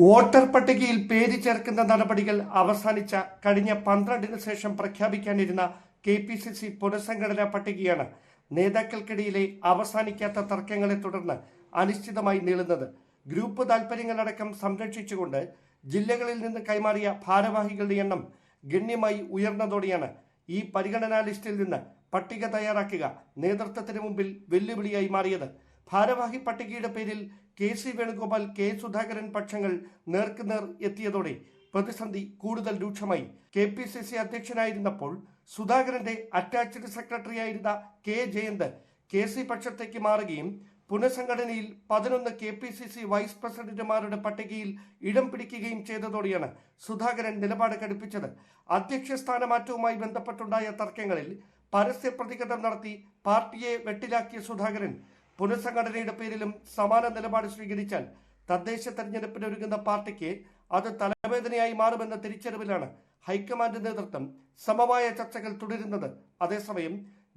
Voter പട്ടികയിൽ പേര് ചേർക്കുന്ന നടപടികൾ അവസാനിച്ച കഴിഞ്ഞ 12-ന് ശേഷം പ്രഖ്യാപിക്കാനിരുന്ന KPCC പുനഃസംഘടനാ പട്ടികയാണ് നേതാക്കൾക്കിടയിലെ അവസാനിക്കാത്ത തർക്കങ്ങളെ തുടർന്ന് അനിശ്ചിതമായി നീളുന്നത്. ഗ്രൂപ്പ് താൽപര്യങ്ങളടക്കം സംരക്ഷിച്ചുകൊണ്ട് ജില്ലകളിൽ നിന്ന് കൈമാറിയ ഭാരവാഹികളുടെ എണ്ണം ഗണ്യമായി ഉയർന്നതോടെയാണ് ഈ പരിഗണനാ ലിസ്റ്റിൽ നിന്ന് പട്ടിക തയ്യാറാക്കുക നേതൃത്വത്തിന് മുമ്പിൽ വെല്ലുവിളിയായി മാറിയത്. ഭാരവാഹി പട്ടികയുടെ പേരിൽ KC വേണുഗോപാൽ, K സുധാകരൻ പക്ഷങ്ങൾ നേർക്കുനേർ എത്തിയതോടെ പ്രതിസന്ധി കൂടുതൽ രൂക്ഷമായി. KPCC അധ്യക്ഷനായിരുന്നപ്പോൾ സുധാകരന്റെ അറ്റാച്ച്ഡ് സെക്രട്ടറിയായിരുന്ന K ജയന്ത് KC പക്ഷത്തേക്ക് മാറുകയും പുനഃസംഘടനയിൽ 11 KPCC വൈസ് പ്രസിഡന്റുമാരുടെ പട്ടികയിൽ ഇടം പിടിക്കുകയും ചെയ്തതോടെയാണ് സുധാകരൻ നിലപാട് കടുപ്പിച്ചത്. അധ്യക്ഷ സ്ഥാനമാറ്റവുമായി ബന്ധപ്പെട്ടുണ്ടായ തർക്കങ്ങളിൽ പരസ്യ പ്രതികരണം നടത്തി പാർട്ടിയെ വെട്ടിലാക്കിയ സുധാകരൻ പുനഃസംഘടനയുടെ പേരിലും സമാന നിലപാട് സ്വീകരിച്ചാൽ തദ്ദേശ തെരഞ്ഞെടുപ്പിന് ഒരുങ്ങുന്ന പാർട്ടിക്ക് അത് തലവേദനയായി മാറുമെന്ന തിരിച്ചറിവിലാണ് ഹൈക്കമാൻഡ് നേതൃത്വം സമവായ ചർച്ചകൾ തുടരുന്നത്. അതേസമയം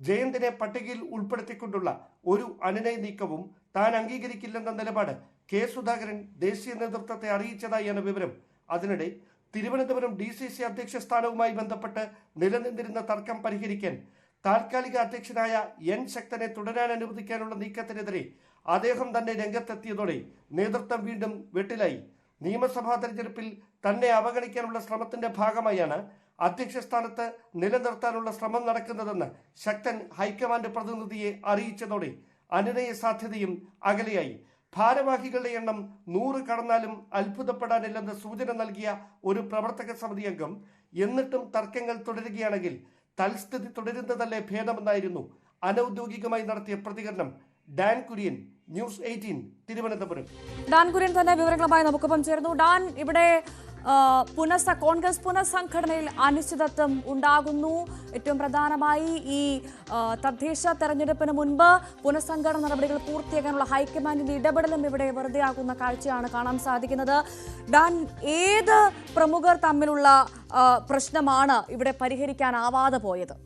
ജയന്തിനെ പട്ടികയിൽ ഉൾപ്പെടുത്തിക്കൊണ്ടുള്ള ഒരു അനുനയ നീക്കവും താൻ അംഗീകരിക്കില്ലെന്ന നിലപാട് K സുധാകരൻ ദേശീയ നേതൃത്വത്തെ അറിയിച്ചതായാണ് വിവരം. അതിനിടെ തിരുവനന്തപുരം DCC അധ്യക്ഷ സ്ഥാനവുമായി ബന്ധപ്പെട്ട് നിലനിന്നിരുന്ന തർക്കം പരിഹരിക്കാൻ താൽക്കാലിക അധ്യക്ഷനായ N ശക്തനെ തുടരാൻ അനുവദിക്കാനുള്ള നീക്കത്തിനെതിരെ അദ്ദേഹം തന്നെ രംഗത്തെത്തിയതോടെ നേതൃത്വം വീണ്ടും വെട്ടിലായി. നിയമസഭാ തെരഞ്ഞെടുപ്പിൽ തന്നെ അവഗണിക്കാനുള്ള ശ്രമത്തിന്റെ ഭാഗമായാണ് അധ്യക്ഷ സ്ഥാനത്ത് നിലനിർത്താനുള്ള ശ്രമം നടക്കുന്നതെന്ന് ശക്തൻ ഹൈക്കമാൻഡ് പ്രതിനിധിയെ അറിയിച്ചതോടെ അനുനയ സാധ്യതയും അകലെയായി. ഭാരവാഹികളുടെ എണ്ണം 100 കടന്നാലും അത്ഭുതപ്പെടാനില്ലെന്ന് സൂചന നൽകിയ ഒരു പ്രവർത്തക സമിതി അംഗം എന്നിട്ടും തർക്കങ്ങൾ തുടരുകയാണെങ്കിൽ തൽസ്ഥിതി തുടരുന്നതല്ലേ ഭേദമെന്നായിരുന്നു അനൌദ്യോഗികമായി നടത്തിയ പ്രതികരണം. Dan Kurian, news 18, Thiruvananthapuram. Dan Kurian തന്നെ വിവരങ്ങളുമായി നമുക്കൊപ്പം ചേർന്നു. ഡാൻ, ഇവിടെ കോൺഗ്രസ് പുനഃസംഘടനയിൽ അനിശ്ചിതത്വം ഉണ്ടാകുന്നു. ഏറ്റവും പ്രധാനമായി ഈ തദ്ദേശ തെരഞ്ഞെടുപ്പിന് മുൻപ് പുനഃസംഘടന നടപടികൾ പൂർത്തിയാക്കാനുള്ള ഹൈക്കമാൻഡിന്റെ ഇടപെടലും ഇവിടെ വെറുതെ ആകുന്ന കാഴ്ചയാണ് കാണാൻ സാധിക്കുന്നത്. ഡാൻ, ഏത് പ്രമുഖർ തമ്മിലുള്ള പ്രശ്നമാണ് ഇവിടെ പരിഹരിക്കാനാവാതെ പോയത്?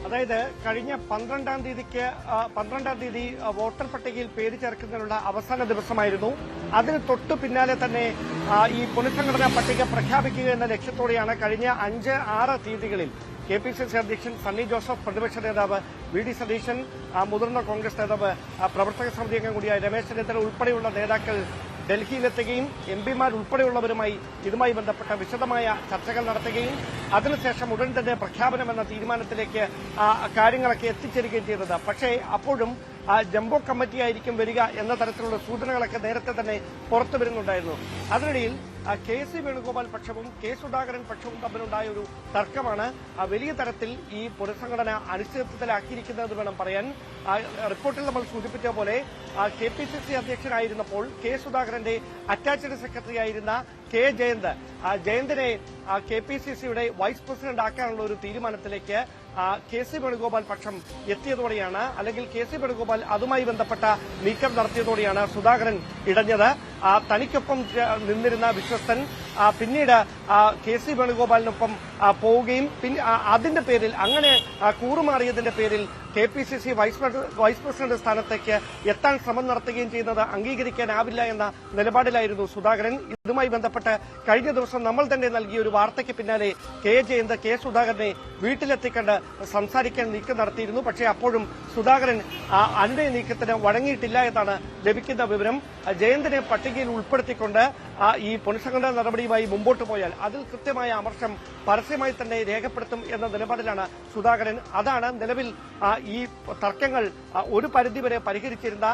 അതായത് കഴിഞ്ഞ 12-ാം തീയതി വോട്ടർ പട്ടികയിൽ പേര് ചേർക്കുന്നതിനുള്ള അവസാന ദിവസമായിരുന്നു. അതിന് തൊട്ടു പിന്നാലെ തന്നെ ഈ പുനഃസംഘടനാ പട്ടിക പ്രഖ്യാപിക്കുക എന്ന ലക്ഷ്യത്തോടെയാണ് കഴിഞ്ഞ 5-6 തീയതികളിൽ KPCC അധ്യക്ഷൻ സണ്ണി ജോസഫ്, പ്രതിപക്ഷ നേതാവ് VD സതീശൻ, മുതിർന്ന കോൺഗ്രസ് നേതാവ്, പ്രവർത്തക സമിതി അംഗം കൂടിയായ രമേശ് ചെന്നിത്തല ഉൾപ്പെടെയുള്ള നേതാക്കൾ ഡൽഹിയിലെത്തുകയും MP-മാർ ഉൾപ്പെടെയുള്ളവരുമായി ഇതുമായി ബന്ധപ്പെട്ട വിശദമായ ചർച്ചകൾ നടത്തുകയും അതിനുശേഷം ഉടൻ തന്നെ പ്രഖ്യാപനമെന്ന തീരുമാനത്തിലേക്ക് കാര്യങ്ങളൊക്കെ എത്തിച്ചേരുകയും ചെയ്തത്. പക്ഷേ അപ്പോഴും ജംബോ കമ്മിറ്റി ആയിരിക്കും വരിക എന്ന തരത്തിലുള്ള സൂചനകളൊക്കെ നേരത്തെ തന്നെ പുറത്തു വരുന്നുണ്ടായിരുന്നു. അതിനിടയിൽ KC വേണുഗോപാൽ പക്ഷവും K സുധാകരൻ പക്ഷവും തമ്മിലുണ്ടായ ഒരു തർക്കമാണ് വലിയ തരത്തിൽ ഈ പുനഃസംഘടന അനിശ്ചിതത്വത്തിലാക്കിയിരിക്കുന്നതെന്ന് വേണം പറയാൻ. റിപ്പോർട്ടിൽ നമ്മൾ സൂചിപ്പിച്ച പോലെ KPCC അധ്യക്ഷനായിരുന്നപ്പോൾ K സുധാകരന്റെ അറ്റാച്ച്ഡ് സെക്രട്ടറി ആയിരുന്ന K ജയന്തിനെ KPCCയുടെ വൈസ് പ്രസിഡന്റ് ആക്കാനുള്ള ഒരു തീരുമാനത്തിലേക്ക് KC വേണുഗോപാൽ പക്ഷം എത്തിയതോടെയാണ്, അല്ലെങ്കിൽ KC വേണുഗോപാൽ അതുമായി ബന്ധപ്പെട്ട നീക്കം നടത്തിയതോടെയാണ് സുധാകരൻ ഇടഞ്ഞത്. തനിക്കൊപ്പം നിന്നിരുന്ന വിശ്വസ്തൻ പിന്നീട് KC വേണുഗോപാലിനൊപ്പം പോവുകയും അതിന്റെ പേരിൽ അങ്ങനെ കൂറുമാറിയതിന്റെ പേരിൽ KPCC വൈസ് പ്രസിഡന്റ് സ്ഥാനത്തേക്ക് എത്താൻ ശ്രമം നടത്തുകയും ചെയ്യുന്നത് അംഗീകരിക്കാനാവില്ല എന്ന നിലപാടിലായിരുന്നു സുധാകരൻ. ഇതുമായി ബന്ധപ്പെട്ട് കഴിഞ്ഞ ദിവസം നമ്മൾ തന്നെ നൽകിയ ഒരു വാർത്തയ്ക്ക് പിന്നാലെ K ജയന്ത് K സുധാകരനെ വീട്ടിലെത്തിക്കണ്ട് സംസാരിക്കാൻ നീക്കം നടത്തിയിരുന്നു. പക്ഷേ അപ്പോഴും സുധാകരൻ അനുനയ നീക്കത്തിന് വഴങ്ങിയിട്ടില്ല എന്നാണ് ലഭിക്കുന്ന വിവരം. ജയന്തിനെ പട്ടികയിൽ ഉൾപ്പെടുത്തിക്കൊണ്ട് ഈ പുനഃസംഘടനാ നടപടിയുമായി മുമ്പോട്ട് പോയാൽ അതിൽ കൃത്യമായ അമർഷം പരസ്യമായി തന്നെ രേഖപ്പെടുത്തും എന്ന നിലപാടിലാണ് സുധാകരൻ. അതാണ് നിലവിൽ ഈ തർക്കങ്ങൾ ഒരു പരിധിവരെ പരിഹരിച്ചിരുന്ന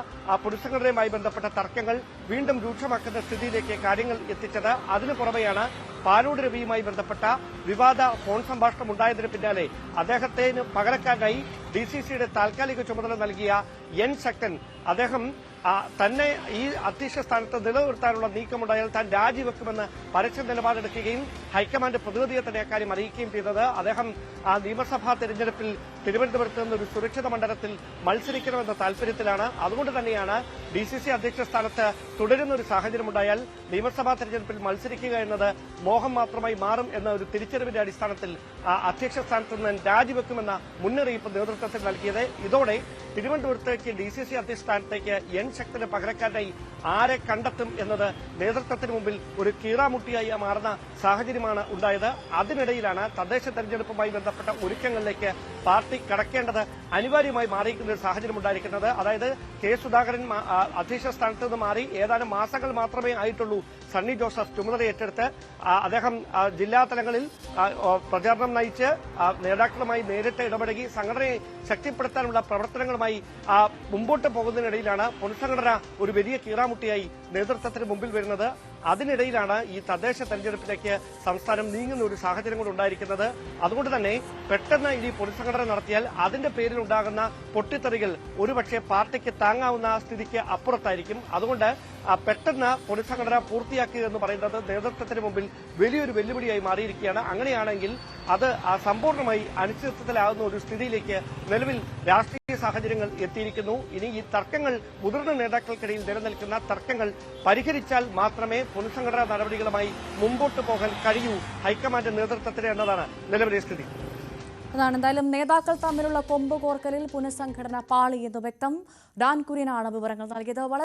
പുനഃസംഘടനയുമായി ബന്ധപ്പെട്ട തർക്കങ്ങൾ വീണ്ടും രൂക്ഷമാക്കുന്ന സ്ഥിതിയിലേക്ക് കാര്യങ്ങൾ എത്തിച്ചത്. അതിനു പുറമെയാണ് പാലോട് രവിയുമായി ബന്ധപ്പെട്ട വിവാദ ഫോൺ സംഭാഷണം ഉണ്ടായതിന് പിന്നാലെ അദ്ദേഹത്തിന് പകരക്കാരനായി DCCയുടെ താൽക്കാലിക ചുമതല നൽകിയ N ശക്തൻ അദ്ദേഹം തന്നെ ഈ അധ്യക്ഷ സ്ഥാനത്ത് നിലനിർത്താനുള്ള നീക്കമുണ്ടായാൽ താൻ രാജിവെക്കുമെന്ന് പരസ്യ നിലപാടെടുക്കുകയും ഹൈക്കമാൻഡ് പ്രതിനിധിയെ തന്നെ അക്കാര്യം അറിയിക്കുകയും ചെയ്തത്. അദ്ദേഹം നിയമസഭാ തെരഞ്ഞെടുപ്പിൽ തിരുവനന്തപുരത്ത് നിന്ന് ഒരു സുരക്ഷിത മണ്ഡലത്തിൽ മത്സരിക്കണമെന്ന താൽപര്യത്തിലാണ്. അതുകൊണ്ട് തന്നെയാണ് DCC അധ്യക്ഷ സ്ഥാനത്ത് തുടരുന്ന ഒരു സാഹചര്യമുണ്ടായാൽ നിയമസഭാ തെരഞ്ഞെടുപ്പിൽ മത്സരിക്കുക എന്നത് മോഹം മാത്രമായി മാറും എന്ന ഒരു തിരിച്ചറിവ് തിരിച്ചറിവിന്റെ അടിസ്ഥാനത്തിൽ അധ്യക്ഷ സ്ഥാനത്ത് നിന്ന് രാജിവെക്കുമെന്ന മുന്നറിയിപ്പ് നേതൃത്വത്തിൽ നൽകിയത്. ഇതോടെ തിരുവനന്തപുരത്തേക്ക് DCC അധ്യക്ഷ സ്ഥാനത്തേക്ക് എൻ ശക്തന് പകരക്കാരായി ആരെ കണ്ടെത്തും എന്നത് നേതൃത്വത്തിന് മുമ്പിൽ ഒരു കീറാമുട്ടിയായി മാറുന്ന സാഹചര്യമാണ് ഉണ്ടായത്. അതിനിടയിലാണ് തദ്ദേശ തെരഞ്ഞെടുപ്പുമായി ബന്ധപ്പെട്ട ഒരുക്കങ്ങളിലേക്ക് പാർട്ടി കടക്കേണ്ടത് അനിവാര്യമായി മാറിയിരിക്കുന്ന ഒരു സാഹചര്യം ഉണ്ടായിരിക്കുന്നത്. അതായത് കെ സുധാകരൻ അധ്യക്ഷ സ്ഥാനത്ത് നിന്ന് മാറി ഏതാനും മാസങ്ങൾ മാത്രമേ ആയിട്ടുള്ളൂ സണ്ണി ജോസഫ് ചുമതല ഏറ്റെടുത്ത്. അദ്ദേഹം ജില്ലാ തലങ്ങളിൽ പ്രചാരണം നയിച്ച് നേതാക്കളുമായി നേരിട്ട് ഇടപെടുകി സംഘടനയെ ശക്തിപ്പെടുത്താനുള്ള പ്രവർത്തനങ്ങളുമായി മുമ്പോട്ട് പോകുന്നതിനിടയിലാണ് പുനഃസംഘടന ഒരു വലിയ കീറാമുട്ടിയായി നേതൃത്വത്തിന് മുമ്പിൽ വരുന്നത്. അതിനിടയിലാണ് ഈ തദ്ദേശ തെരഞ്ഞെടുപ്പിലേക്ക് സംസ്ഥാനം നീങ്ങുന്ന ഒരു സാഹചര്യം കൂടെ ഉണ്ടായിരിക്കുന്നത്. അതുകൊണ്ട് തന്നെ പെട്ടെന്ന് ഇനി പുനഃസംഘടന നടത്തിയാൽ അതിന്റെ പേരിൽ ഉണ്ടാകുന്ന പൊട്ടിത്തെറികൾ ഒരുപക്ഷെ പാർട്ടിക്ക് താങ്ങാവുന്ന സ്ഥിതിക്ക് അപ്പുറത്തായിരിക്കും. അതുകൊണ്ട് പെട്ടെന്ന് പുനഃസംഘടന പൂർത്തിയാക്കുക എന്ന് പറയുന്നത് നേതൃത്വത്തിന് മുമ്പിൽ വലിയൊരു വെല്ലുവിളിയായി മാറിയിരിക്കുകയാണ്. അങ്ങനെയാണെങ്കിൽ അത് സമ്പൂർണ്ണമായി അനിശ്ചിതത്വത്തിലാകുന്ന ഒരു സ്ഥിതിയിലേക്ക് നിലവിൽ രാഷ്ട്രീയ സാഹചര്യങ്ങൾ എത്തിയിരിക്കുന്നു. ഇനി ഈ തർക്കങ്ങൾ മുതിർന്ന നേതാക്കൾക്കിടയിൽ നിലനിൽക്കുന്ന തർക്കങ്ങൾ പരിഹരിച്ചാൽ മാത്രമേ പുനഃസംഘടനാ നടപടികളുമായി മുമ്പോട്ട് പോകാൻ കഴിയൂ ഹൈക്കമാൻഡ് നേതൃത്വത്തിന് എന്നതാണ് നിലവിലെ സ്ഥിതി. അതാണ് എന്തായാലും നേതാക്കൾ തമ്മിലുള്ള കൊമ്പ് കോർക്കലിൽ പുനഃസംഘടന പാളി എന്ന് വ്യക്തം. ഡാൻ കുര്യനാണ് വിവരങ്ങൾ നൽകിയത്.